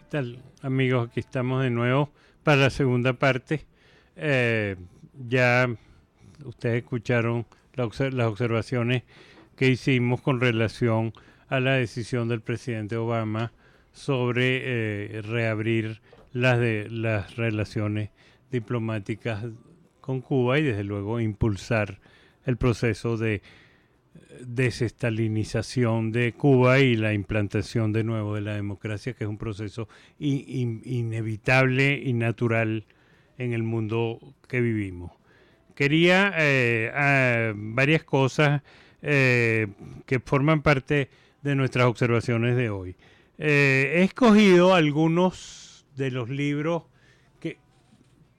tal, amigos? Aquí estamos de nuevo para la segunda parte. Ya ustedes escucharon las observaciones que hicimos con relación a la decisión del presidente Obama sobre reabrir las relaciones diplomáticas con Cuba y desde luego impulsar el proceso de desestalinización de Cuba y la implantación de nuevo de la democracia, que es un proceso inevitable y natural en el mundo que vivimos. Quería varias cosas que forman parte de nuestras observaciones de hoy. He escogido algunos de los libros que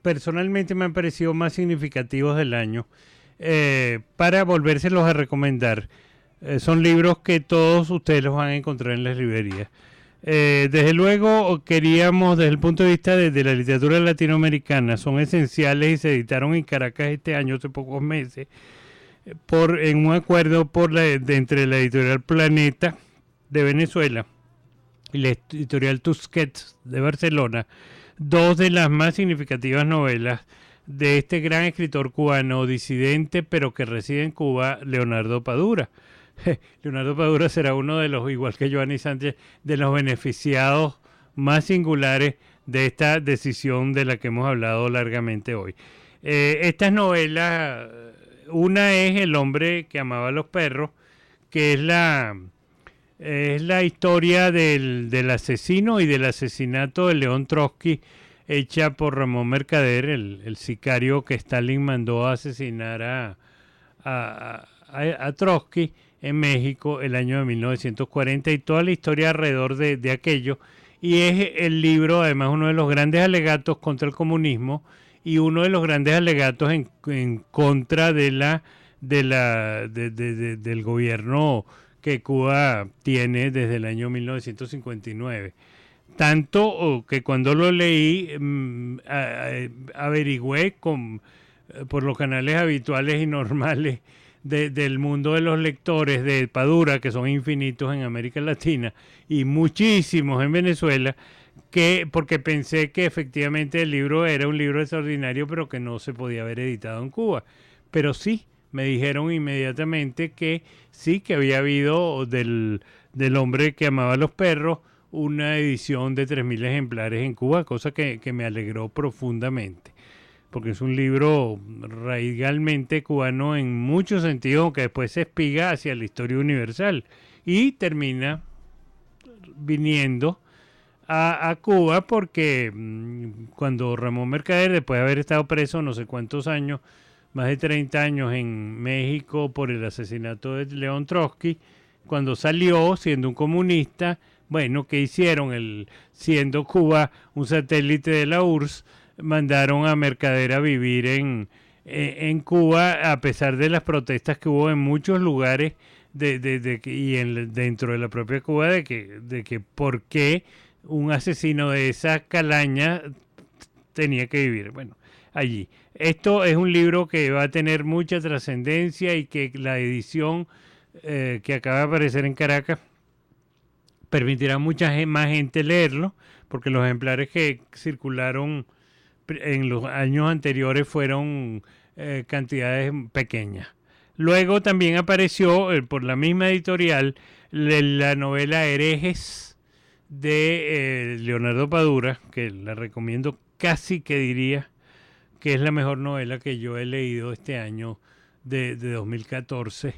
personalmente me han parecido más significativos del año para volvérselos a recomendar. Son libros que todos ustedes los van a encontrar en las librerías. Desde luego queríamos, desde el punto de vista de la literatura latinoamericana, son esenciales y se editaron en Caracas este año, hace pocos meses, en un acuerdo entre la editorial Planeta de Venezuela y la editorial Tusquets de Barcelona, dos de las más significativas novelas de este gran escritor cubano disidente, pero que reside en Cuba, Leonardo Padura. Leonardo Padura será uno de los, igual que Giovanni Sánchez, de los beneficiados más singulares de esta decisión de la que hemos hablado largamente hoy. Estas novelas, una es El hombre que amaba a los perros, que es la historia del asesino y del asesinato de León Trotsky, hecha por Ramón Mercader, el sicario que Stalin mandó a asesinar a Trotsky en México el año de 1940, y toda la historia alrededor de aquello. Y es el libro, además, uno de los grandes alegatos contra el comunismo y uno de los grandes alegatos en contra del gobierno que Cuba tiene desde el año 1959. Tanto que cuando lo leí, averigüé por los canales habituales y normales del mundo de los lectores de Padura, que son infinitos en América Latina y muchísimos en Venezuela, porque pensé que efectivamente el libro era un libro extraordinario, pero que no se podía haber editado en Cuba. Pero sí, me dijeron inmediatamente que sí, que había habido del hombre que amaba a los perros una edición de 3.000 ejemplares en Cuba, cosa que me alegró profundamente, porque es un libro radicalmente cubano en muchos sentidos, que después se espiga hacia la historia universal y termina viniendo a Cuba porque cuando Ramón Mercader, después de haber estado preso no sé cuántos años, más de 30 años en México por el asesinato de León Trotsky, cuando salió siendo un comunista, bueno, ¿qué hicieron? Siendo Cuba un satélite de la URSS, mandaron a Mercader a vivir en Cuba, a pesar de las protestas que hubo en muchos lugares dentro de la propia Cuba, de que por qué un asesino de esa calaña tenía que vivir. Bueno, allí. Esto es un libro que va a tener mucha trascendencia y que la edición que acaba de aparecer en Caracas permitirá a mucha más gente leerlo, porque los ejemplares que circularon en los años anteriores fueron cantidades pequeñas. Luego también apareció por la misma editorial la novela Herejes de Leonardo Padura, que la recomiendo, casi que diría que es la mejor novela que yo he leído este año de 2014.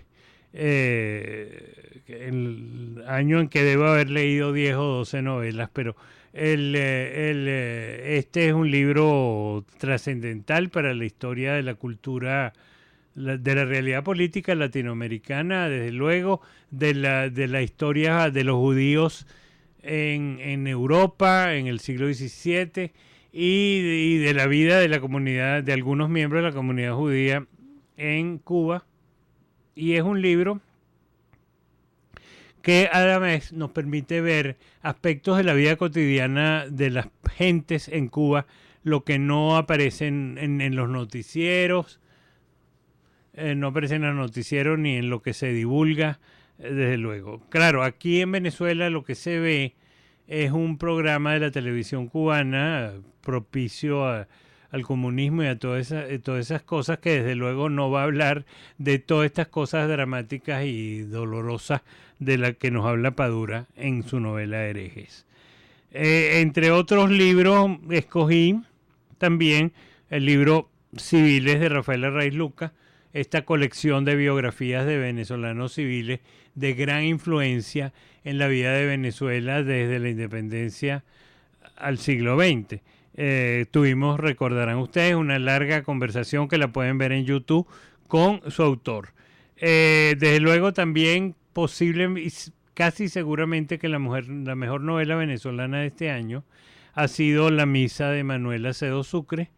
El año en que debo haber leído 10 o 12 novelas, pero este es un libro trascendental para la historia de la cultura, de la realidad política latinoamericana, desde luego, de la historia de los judíos en Europa en el siglo XVII y de la vida de la comunidad, de algunos miembros de la comunidad judía en Cuba. Y es un libro que además nos permite ver aspectos de la vida cotidiana de las gentes en Cuba, lo que no aparece en los noticieros, no aparece en los noticieros ni en lo que se divulga, desde luego. Claro, aquí en Venezuela lo que se ve es un programa de la televisión cubana propicio al comunismo y a todas esas cosas, que desde luego no va a hablar de todas estas cosas dramáticas y dolorosas de las que nos habla Padura en su novela Herejes. Entre otros libros, escogí también el libro Civiles de Rafael Arraiz Luca, esta colección de biografías de venezolanos civiles de gran influencia en la vida de Venezuela desde la independencia al siglo XX. Tuvimos, recordarán ustedes, una larga conversación que la pueden ver en YouTube con su autor. Desde luego también posible, casi seguramente que la mejor novela venezolana de este año ha sido La Misa de Manuel Acedo Sucre,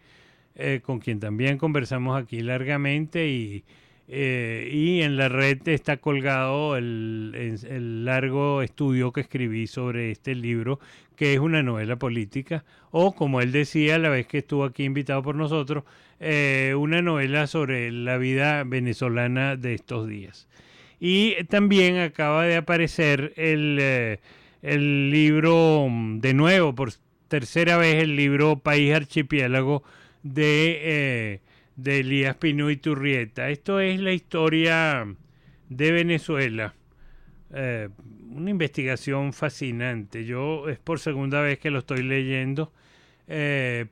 con quien también conversamos aquí largamente, y en la red está colgado el largo estudio que escribí sobre este libro, que es una novela política, o como él decía la vez que estuvo aquí invitado por nosotros, una novela sobre la vida venezolana de estos días. Y también acaba de aparecer el libro, de nuevo, por tercera vez, el libro País Archipiélago de Elías Pino Iturrieta. Esto es la historia de Venezuela. Una investigación fascinante. Yo es por segunda vez que lo estoy leyendo,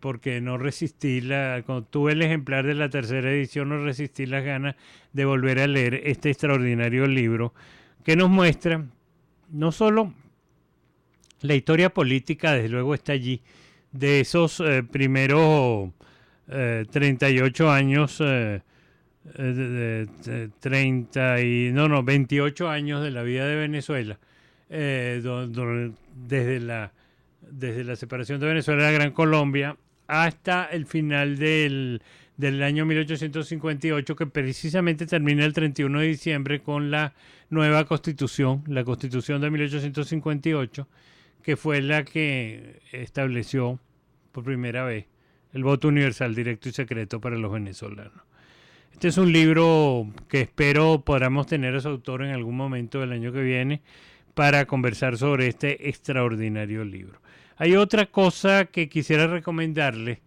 porque no resistí, cuando tuve el ejemplar de la tercera edición, no resistí las ganas de volver a leer este extraordinario libro que nos muestra no solo la historia política, desde luego está allí, de esos primeros 38 años, 28 años de la vida de Venezuela, desde la separación de Venezuela de la Gran Colombia hasta el final del año 1858, que precisamente termina el 31 de diciembre con la nueva Constitución, la Constitución de 1858, que fue la que estableció por primera vez el voto universal, directo y secreto para los venezolanos. Este es un libro que espero podamos tener a su autor en algún momento del año que viene para conversar sobre este extraordinario libro. Hay otra cosa que quisiera recomendarles.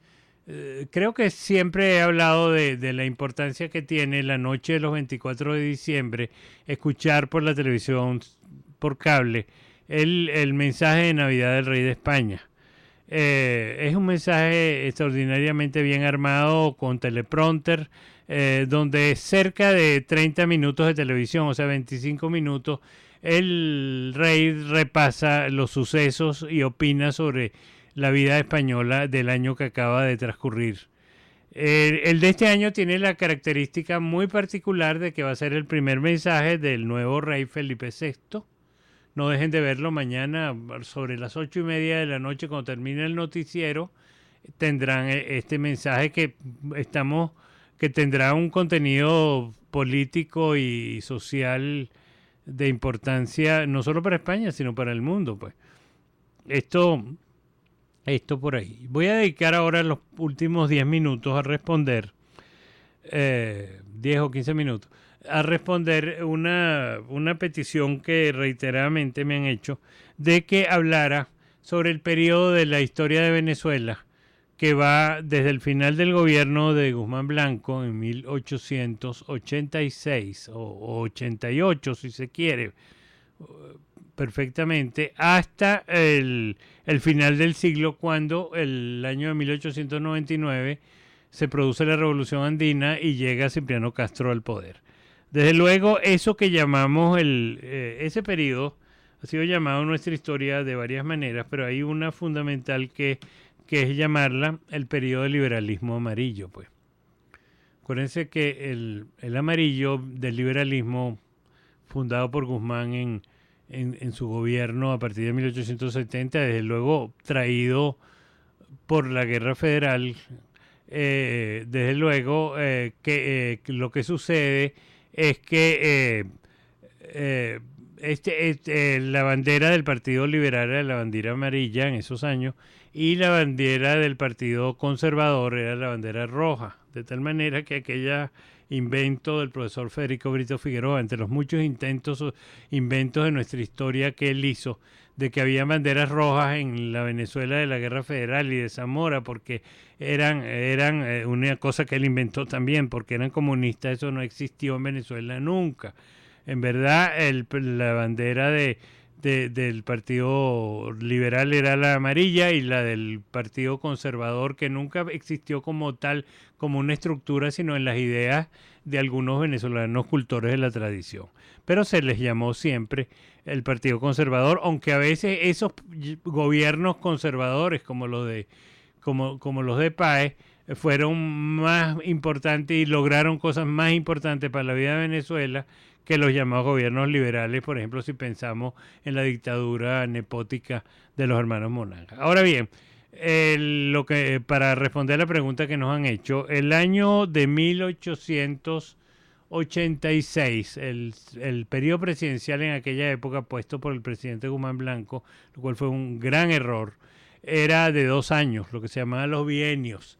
Creo que siempre he hablado de la importancia que tiene la noche de los 24 de diciembre escuchar por la televisión, por cable, el mensaje de Navidad del Rey de España. Es un mensaje extraordinariamente bien armado, con teleprompter, donde cerca de 30 minutos de televisión, o sea 25 minutos, el rey repasa los sucesos y opina sobre la vida española del año que acaba de transcurrir. El de este año tiene la característica muy particular de que va a ser el primer mensaje del nuevo rey Felipe VI. No dejen de verlo mañana sobre las 8:30 de la noche, cuando termine el noticiero. Tendrán este mensaje que tendrá un contenido político y social de importancia no solo para España, sino para el mundo, pues. Esto por ahí. Voy a dedicar ahora los últimos 10 minutos a responder, 10 o 15 minutos, a responder una petición que reiteradamente me han hecho, de que hablara sobre el periodo de la historia de Venezuela, que va desde el final del gobierno de Guzmán Blanco en 1886 o 88, si se quiere, perfectamente, hasta el final del siglo, cuando el año de 1899 se produce la Revolución Andina y llega Cipriano Castro al poder. Desde luego, eso que llamamos ese periodo ha sido llamado en nuestra historia de varias maneras, pero hay una fundamental que es llamarla el periodo del liberalismo amarillo, pues. Acuérdense que el amarillo del liberalismo, fundado por Guzmán en su gobierno a partir de 1870, desde luego traído por la Guerra Federal, desde luego que lo que sucede es que la bandera del Partido Liberal era la bandera amarilla en esos años, y la bandera del Partido Conservador era la bandera roja, de tal manera que aquella invento del profesor Federico Brito Figueroa, entre los muchos inventos de nuestra historia que él hizo, de que había banderas rojas en la Venezuela de la Guerra Federal y de Zamora, porque eran una cosa que él inventó también, porque eran comunistas, eso no existió en Venezuela nunca. En verdad, la bandera del Partido Liberal era la amarilla y la del Partido Conservador, que nunca existió como tal, como una estructura, sino en las ideas de algunos venezolanos cultores de la tradición. Pero se les llamó siempre el Partido Conservador, aunque a veces esos gobiernos conservadores como los de Páez fueron más importantes y lograron cosas más importantes para la vida de Venezuela que los llamados gobiernos liberales, por ejemplo, si pensamos en la dictadura nepótica de los hermanos Monagas. Ahora bien, para responder a la pregunta que nos han hecho, el año de 1886, el periodo presidencial en aquella época puesto por el presidente Guzmán Blanco, lo cual fue un gran error, era de 2 años, lo que se llamaba los bienios,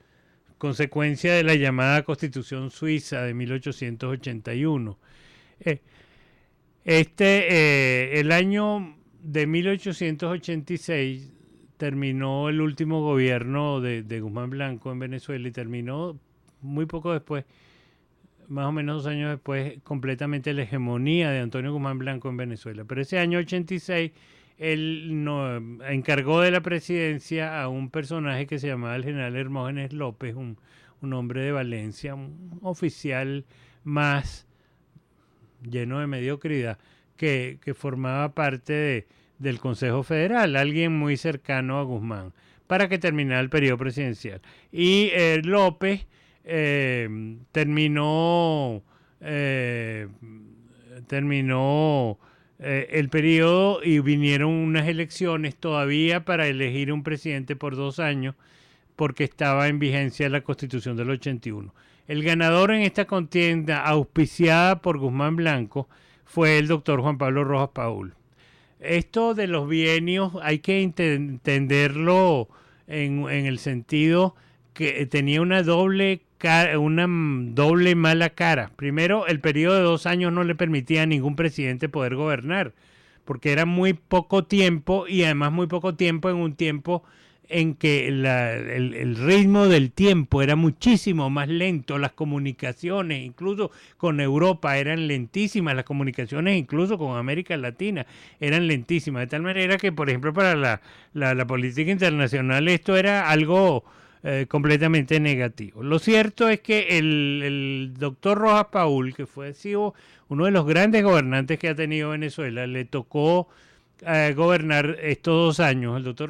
consecuencia de la llamada Constitución Suiza de 1881. El año de 1886 terminó el último gobierno de Guzmán Blanco en Venezuela y terminó muy poco después, más o menos 2 años después, completamente la hegemonía de Antonio Guzmán Blanco en Venezuela. Pero ese año 86 él encargó de la presidencia a un personaje que se llamaba el general Hermógenes López, un hombre de Valencia, un oficial más lleno de mediocridad, que formaba parte del Consejo Federal, alguien muy cercano a Guzmán, para que terminara el periodo presidencial. Y López terminó el periodo y vinieron unas elecciones todavía para elegir un presidente por 2 años, porque estaba en vigencia la Constitución del 81. El ganador en esta contienda, auspiciada por Guzmán Blanco, fue el doctor Juan Pablo Rojas Paul. Esto de los bienios hay que entenderlo en el sentido que tenía una doble mala cara. Primero, el periodo de 2 años no le permitía a ningún presidente poder gobernar, porque era muy poco tiempo y además muy poco tiempo en un tiempo en que el ritmo del tiempo era muchísimo más lento, las comunicaciones incluso con Europa eran lentísimas, las comunicaciones incluso con América Latina eran lentísimas, de tal manera que, por ejemplo, para la política internacional esto era algo completamente negativo. Lo cierto es que el doctor Rojas Paul, que fue sido uno de los grandes gobernantes que ha tenido Venezuela, le tocó gobernar estos 2 años. El doctor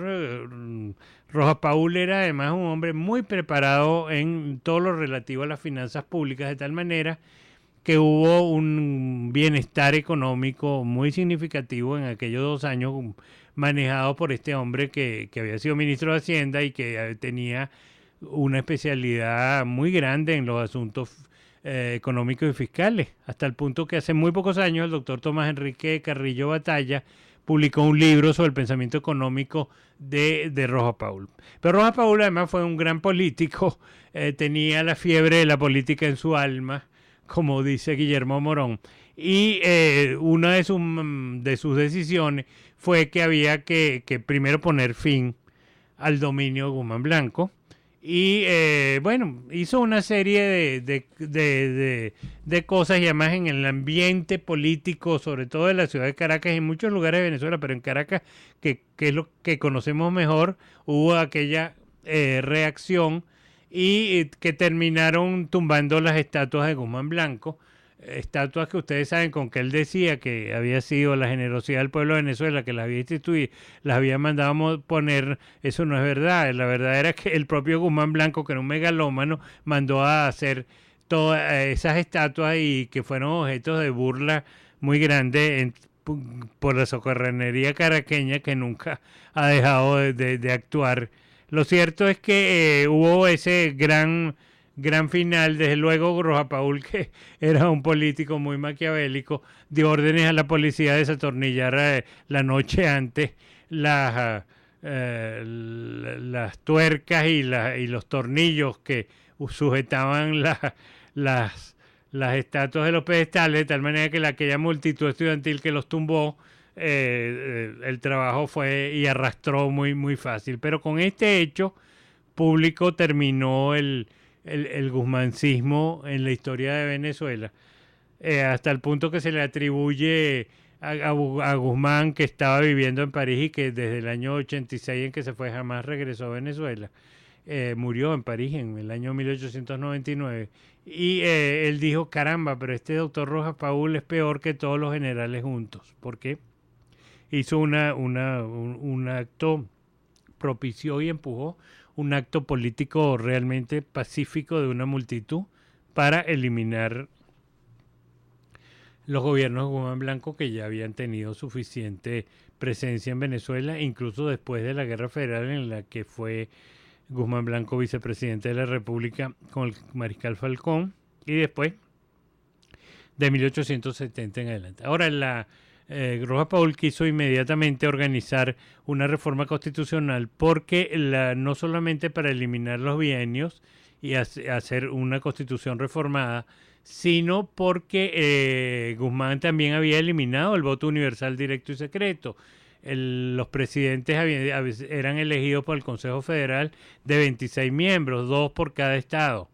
Rojas Paul era además un hombre muy preparado en todo lo relativo a las finanzas públicas, de tal manera que hubo un bienestar económico muy significativo en aquellos 2 años manejado por este hombre que había sido ministro de Hacienda y que tenía una especialidad muy grande en los asuntos económicos y fiscales, hasta el punto que hace muy pocos años el doctor Tomás Enrique Carrillo Batalla publicó un libro sobre el pensamiento económico de Rojas Paul. Pero Rojas Paul además fue un gran político, tenía la fiebre de la política en su alma, como dice Guillermo Morón, y una de sus decisiones fue que había que primero poner fin al dominio de Guzmán Blanco, y bueno, hizo una serie de cosas, y además en el ambiente político, sobre todo en la ciudad de Caracas y en muchos lugares de Venezuela, pero en Caracas, que es lo que conocemos mejor, hubo aquella reacción y que terminaron tumbando las estatuas de Guzmán Blanco, estatuas que ustedes saben con que él decía que había sido la generosidad del pueblo de Venezuela que las había instituido, las había mandado poner. Eso no es verdad. La verdad era que el propio Guzmán Blanco, que era un megalómano, mandó a hacer todas esas estatuas y que fueron objetos de burla muy grande por la socorronería caraqueña, que nunca ha dejado de actuar. Lo cierto es que hubo ese gran final. Desde luego Rojas Paul, que era un político muy maquiavélico, dio órdenes a la policía de desatornillar la noche antes las tuercas y los tornillos que sujetaban las estatuas de los pedestales, de tal manera que aquella multitud estudiantil que los tumbó, el trabajo fue y arrastró muy fácil. Pero con este hecho público terminó el guzmancismo en la historia de Venezuela, hasta el punto que se le atribuye a Guzmán, que estaba viviendo en París y que desde el año 86 en que se fue jamás regresó a Venezuela. Murió en París en el año 1899 y él dijo: caramba, pero este doctor Rojas Paul es peor que todos los generales juntos. ¿Por qué? Hizo un acto, propició y empujó un acto político realmente pacífico de una multitud para eliminar los gobiernos de Guzmán Blanco, que ya habían tenido suficiente presencia en Venezuela, incluso después de la Guerra Federal, en la que fue Guzmán Blanco vicepresidente de la República con el mariscal Falcón, y después de 1870 en adelante. Ahora, Rojas Paul quiso inmediatamente organizar una reforma constitucional, porque no solamente para eliminar los bienios y hacer una constitución reformada, sino porque Guzmán también había eliminado el voto universal directo y secreto. Los presidentes eran elegidos por el Consejo Federal de 26 miembros, 2 por cada estado,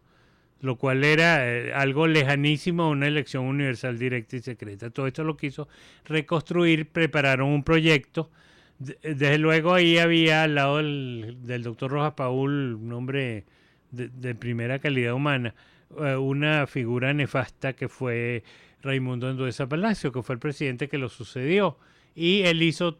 lo cual era algo lejanísimo a una elección universal directa y secreta. Todo esto lo quiso reconstruir, prepararon un proyecto. Desde luego ahí había al lado del doctor Rojas Paul, un hombre de primera calidad humana, una figura nefasta que fue Raimundo Andueza Palacio, que fue el presidente que lo sucedió. Y él hizo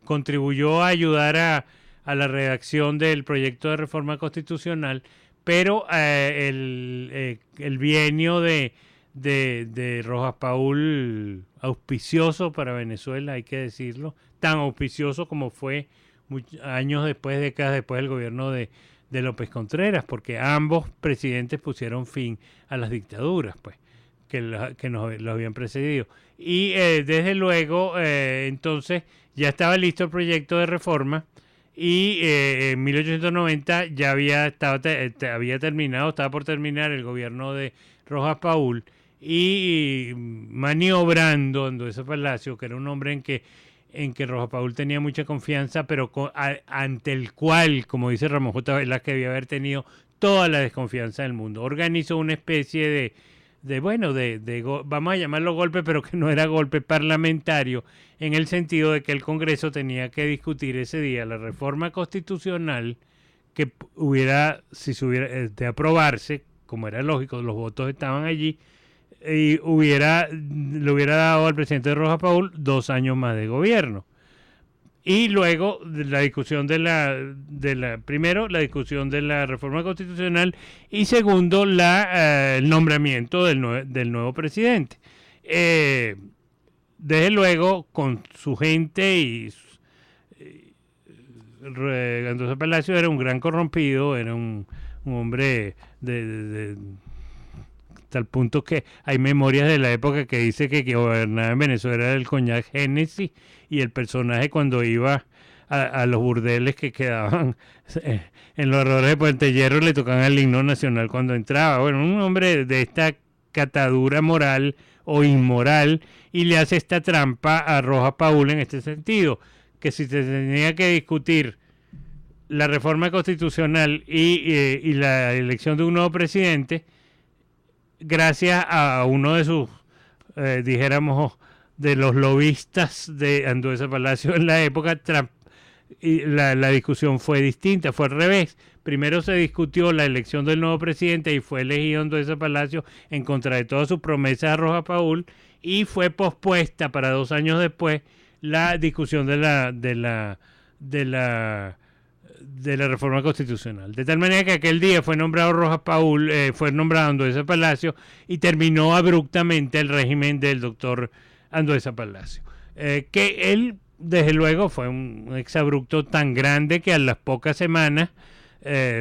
contribuyó a ayudar a la redacción del proyecto de reforma constitucional, pero el bienio de Rojas Paul, auspicioso para Venezuela, hay que decirlo, tan auspicioso como fue años después, décadas después del gobierno de López Contreras, porque ambos presidentes pusieron fin a las dictaduras, pues, que lo habían precedido. Y desde luego, entonces, ya estaba listo el proyecto de reforma, y en 1890 ya estaba por terminar el gobierno de Rojas Paul, y maniobrando Andueza Palacio, que era un hombre en que Rojas Paul tenía mucha confianza, pero ante el cual, como dice Ramón J. Velázquez, debía haber tenido toda la desconfianza del mundo. Organizó una especie vamos a llamarlo golpe, pero que no era golpe parlamentario, en el sentido de que el Congreso tenía que discutir ese día la reforma constitucional que de aprobarse, como era lógico, los votos estaban allí, y le hubiera dado al presidente Rojas Paul 2 años más de gobierno. Y luego la discusión primero la discusión de la reforma constitucional, y segundo el nombramiento del nuevo presidente. Desde luego, con su gente, y Andueza Palacio era un gran corrompido, era un hombre de tal punto que hay memorias de la época que dice que gobernaba en Venezuela el Coñac Génesis, y el personaje cuando iba a los burdeles que quedaban en los alrededores de Puente Hierro le tocaban el himno nacional cuando entraba. Bueno, un hombre de esta catadura moral o inmoral, y le hace esta trampa a Rojas Paul en este sentido, que si se tenía que discutir la reforma constitucional y la elección de un nuevo presidente, gracias a uno de sus, dijéramos, de los lobistas de Andueza Palacio en la época, y la discusión fue distinta, fue al revés. Primero se discutió la elección del nuevo presidente y fue elegido Andueza Palacio en contra de todas sus promesas a Rojas Paul, y fue pospuesta para 2 años después la discusión de la reforma constitucional. De tal manera que aquel día fue nombrado Rojas Paul, fue nombrado Andueza Palacio, y terminó abruptamente el régimen del doctor Andueza Palacio. Que él, desde luego, fue un exabrupto tan grande que a las pocas semanas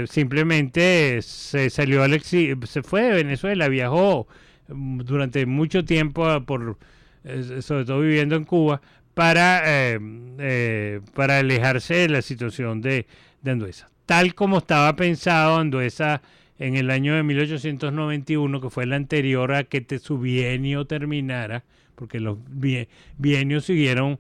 simplemente se salió al exilio, se fue de Venezuela, viajó durante mucho tiempo sobre todo viviendo en Cuba, para alejarse de la situación de Andueza. Tal como estaba pensado Andueza en el año de 1891, que fue el anterior a que su bienio terminara, porque los bienios siguieron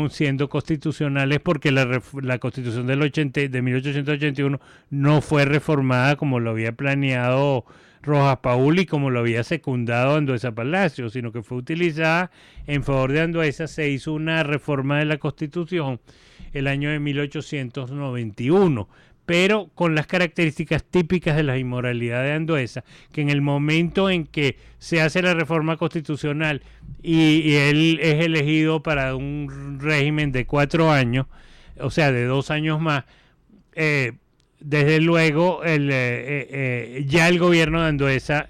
siendo constitucionales porque la Constitución de 1881 no fue reformada como lo había planeado Rojas Paul y como lo había secundado Andueza Palacio, sino que fue utilizada en favor de Andueza. Se hizo una reforma de la Constitución el año de 1891, pero con las características típicas de la inmoralidad de Andueza, que en el momento en que se hace la reforma constitucional y él es elegido para un régimen de 4 años, o sea, de 2 años más, desde luego ya el gobierno de Andueza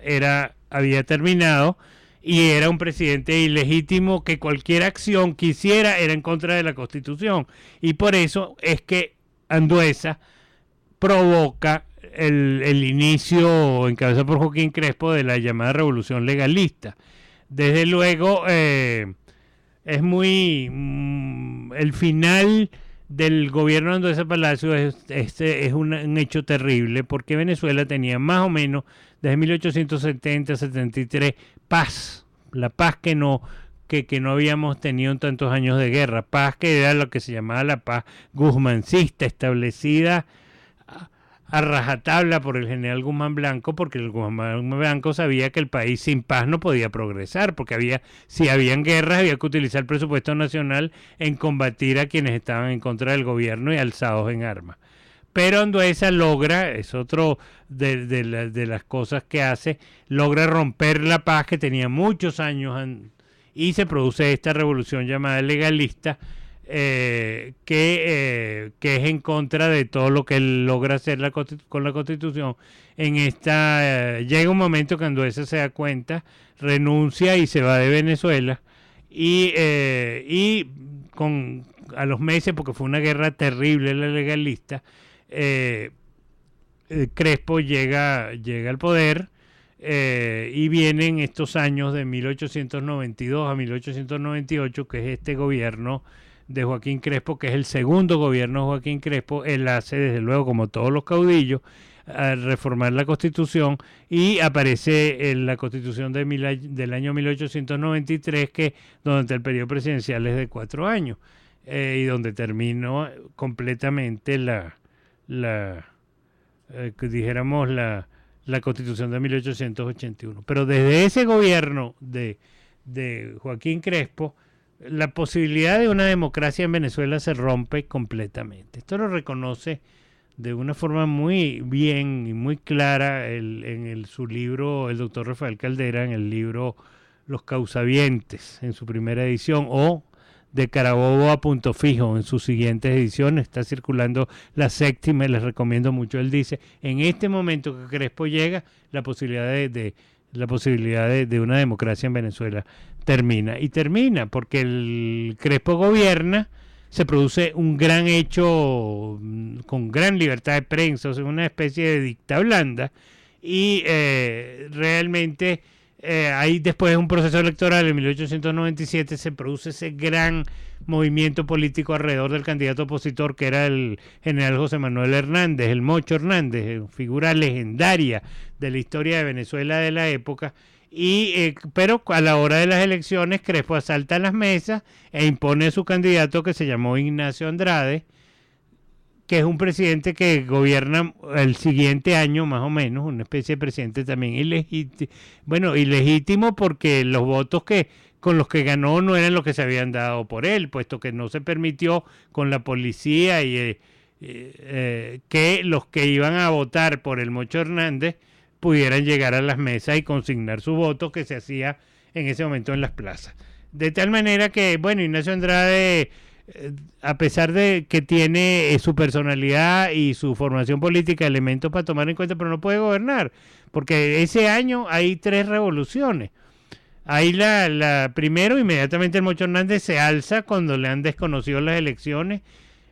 había terminado y era un presidente ilegítimo que cualquier acción que hiciera era en contra de la Constitución. Y por eso es que Andueza provoca el inicio, encabezado por Joaquín Crespo, de la llamada revolución legalista. Desde luego, es muy... el final del gobierno de Andueza Palacio es un hecho terrible, porque Venezuela tenía más o menos, desde 1870-73, paz. La paz que no habíamos tenido en tantos años de guerra. Paz que era lo que se llamaba la paz guzmancista, establecida a rajatabla por el general Guzmán Blanco, porque el Guzmán Blanco sabía que el país sin paz no podía progresar, porque si habían guerras había que utilizar el presupuesto nacional en combatir a quienes estaban en contra del gobierno y alzados en armas. Pero Andueza logra, es otro de las cosas que hace, logra romper la paz que tenía muchos años y se produce esta revolución llamada legalista, que es en contra de todo lo que él logra hacer con la Constitución. Llega un momento que Andueza se da cuenta, renuncia y se va de Venezuela, y a los meses, porque fue una guerra terrible la legalista, Crespo llega al poder, y vienen estos años de 1892 a 1898, que es este gobierno de Joaquín Crespo, que es el segundo gobierno de Joaquín Crespo. Él hace, desde luego, como todos los caudillos, a reformar la Constitución, y aparece en la Constitución del año 1893, que durante el periodo presidencial es de 4 años, y donde terminó completamente dijéramos la Constitución de 1881. Pero desde ese gobierno de Joaquín Crespo, la posibilidad de una democracia en Venezuela se rompe completamente. Esto lo reconoce de una forma muy bien y muy clara en su libro, el doctor Rafael Caldera, en el libro Los Causavientes, en su primera edición, o de Carabobo a Punto Fijo en sus siguientes ediciones. Está circulando la 7ª y les recomiendo mucho. Él dice, en este momento que Crespo llega, la posibilidad de una democracia en Venezuela termina porque el Crespo gobierna, se produce un gran hecho con gran libertad de prensa, o sea, una especie de dicta blanda, y realmente ahí, después de un proceso electoral en 1897, se produce ese gran movimiento político alrededor del candidato opositor, que era el general José Manuel Hernández, el Mocho Hernández, figura legendaria de la historia de Venezuela de la época. Pero a la hora de las elecciones, Crespo asalta las mesas e impone a su candidato, que se llamó Ignacio Andrade, que es un presidente que gobierna el siguiente año más o menos, una especie de presidente también ilegítimo, porque los votos con los que ganó no eran los que se habían dado por él, puesto que no se permitió con la policía que los que iban a votar por el Mocho Hernández pudieran llegar a las mesas y consignar su voto, que se hacía en ese momento en las plazas. De tal manera que, Ignacio Andrade, a pesar de que tiene su personalidad y su formación política, elementos para tomar en cuenta, pero no puede gobernar, porque ese año hay 3 revoluciones. Ahí primero, inmediatamente el Mocho Hernández se alza cuando le han desconocido las elecciones,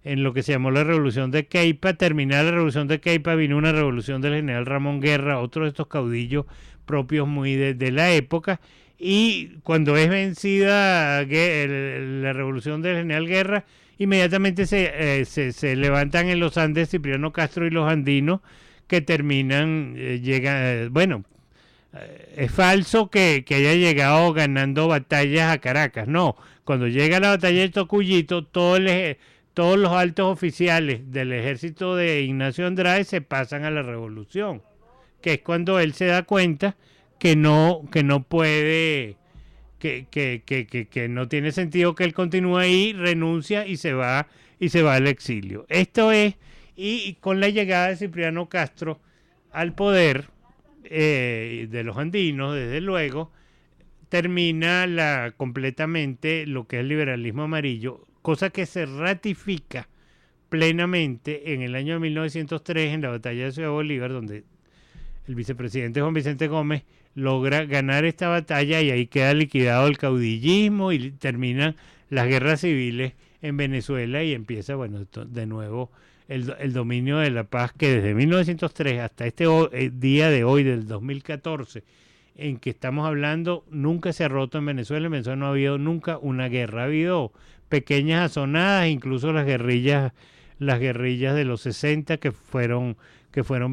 en lo que se llamó la Revolución de Queipa. Terminada la Revolución de Queipa, vino una revolución del general Ramón Guerra, otro de estos caudillos propios muy de la época, y cuando es vencida la revolución del general Guerra, inmediatamente se levantan en los Andes Cipriano Castro y los andinos que terminan, bueno, es falso que haya llegado ganando batallas a Caracas, no. Cuando llega la batalla de Tocuyito, todos los altos oficiales del ejército de Ignacio Andrade se pasan a la revolución, que es cuando él se da cuenta que no puede, que no tiene sentido que él continúe ahí, renuncia y se va al exilio. Esto es, y con la llegada de Cipriano Castro al poder de los andinos, desde luego, termina completamente lo que es el liberalismo amarillo, cosa que se ratifica plenamente en el año 1903 en la batalla de Ciudad Bolívar, donde el vicepresidente Juan Vicente Gómez logra ganar esta batalla y ahí queda liquidado el caudillismo y terminan las guerras civiles en Venezuela y empieza, bueno, de nuevo el dominio de la paz que desde 1903 hasta este día de hoy, del 2014, en que estamos hablando, nunca se ha roto en Venezuela. En Venezuela no ha habido nunca una guerra, ha habido pequeñas azonadas, incluso las guerrillas de los 60 que fueron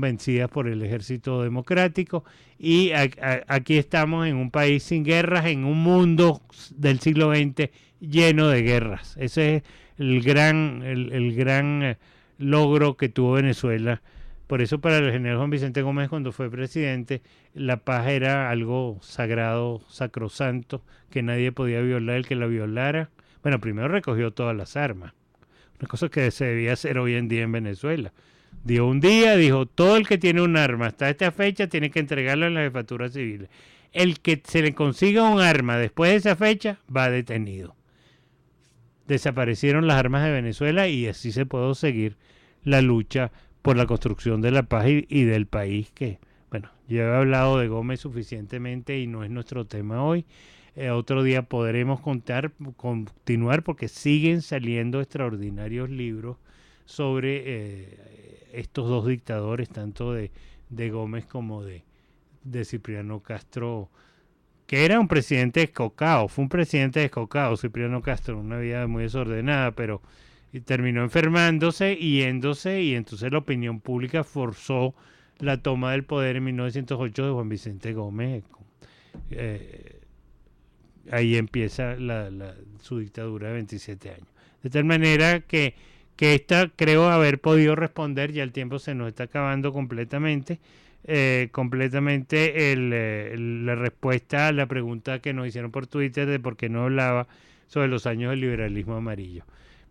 vencidas por el ejército democrático, y aquí estamos en un país sin guerras, en un mundo del siglo XX lleno de guerras. Ese es el gran logro que tuvo Venezuela. Por eso para el general Juan Vicente Gómez, cuando fue presidente, la paz era algo sagrado, sacrosanto, que nadie podía violar. El que la violara, bueno, primero recogió todas las armas, una cosa que se debía hacer hoy en día en Venezuela. Dio un día, dijo, todo el que tiene un arma hasta esta fecha tiene que entregarlo en la jefatura civil. El que se le consiga un arma después de esa fecha va detenido. Desaparecieron las armas de Venezuela y así se pudo seguir la lucha por la construcción de la paz y del país, que, bueno, ya he hablado de Gómez suficientemente y no es nuestro tema hoy. Otro día podremos continuar porque siguen saliendo extraordinarios libros sobre estos dos dictadores, tanto de Gómez como de Cipriano Castro, que era un presidente descocado, fue un presidente descocado, Cipriano Castro, una vida muy desordenada, pero terminó enfermándose y yéndose, y entonces la opinión pública forzó la toma del poder en 1908 de Juan Vicente Gómez. Ahí empieza su dictadura de 27 años. De tal manera que esta creo haber podido responder, ya el tiempo se nos está acabando completamente, la respuesta a la pregunta que nos hicieron por Twitter de por qué no hablaba sobre los años del liberalismo amarillo.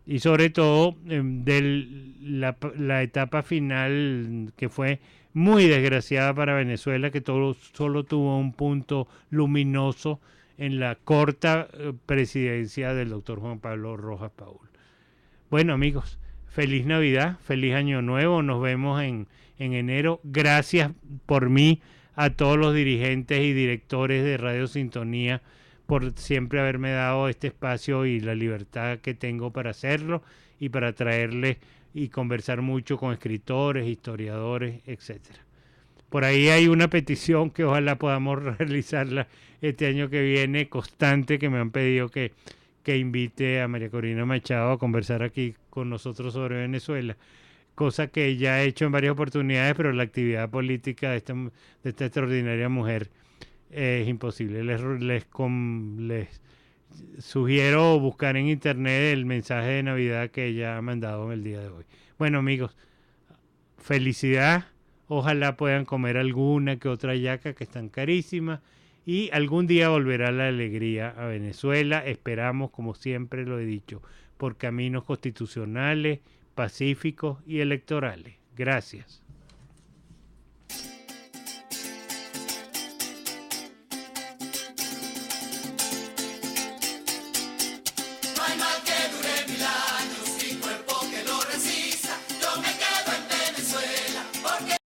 Y sobre todo de la etapa final, que fue muy desgraciada para Venezuela, que solo tuvo un punto luminoso en la corta presidencia del doctor Juan Pablo Rojas Paul. Bueno, amigos, feliz Navidad, feliz Año Nuevo, nos vemos en enero. Gracias por mí a todos los dirigentes y directores de Radio Sintonía por siempre haberme dado este espacio y la libertad que tengo para hacerlo y para traerles y conversar mucho con escritores, historiadores, etcétera. Por ahí hay una petición que ojalá podamos realizarla este año que viene, constante, que me han pedido que invite a María Corina Machado a conversar aquí con nosotros sobre Venezuela, cosa que ya he hecho en varias oportunidades, pero la actividad política de esta extraordinaria mujer es imposible. Les sugiero buscar en internet el mensaje de Navidad que ella ha mandado en el día de hoy. Bueno, amigos, felicidad. Ojalá puedan comer alguna que otra yaca, que están carísimas, y algún día volverá la alegría a Venezuela. Esperamos, como siempre lo he dicho, por caminos constitucionales, pacíficos y electorales. Gracias.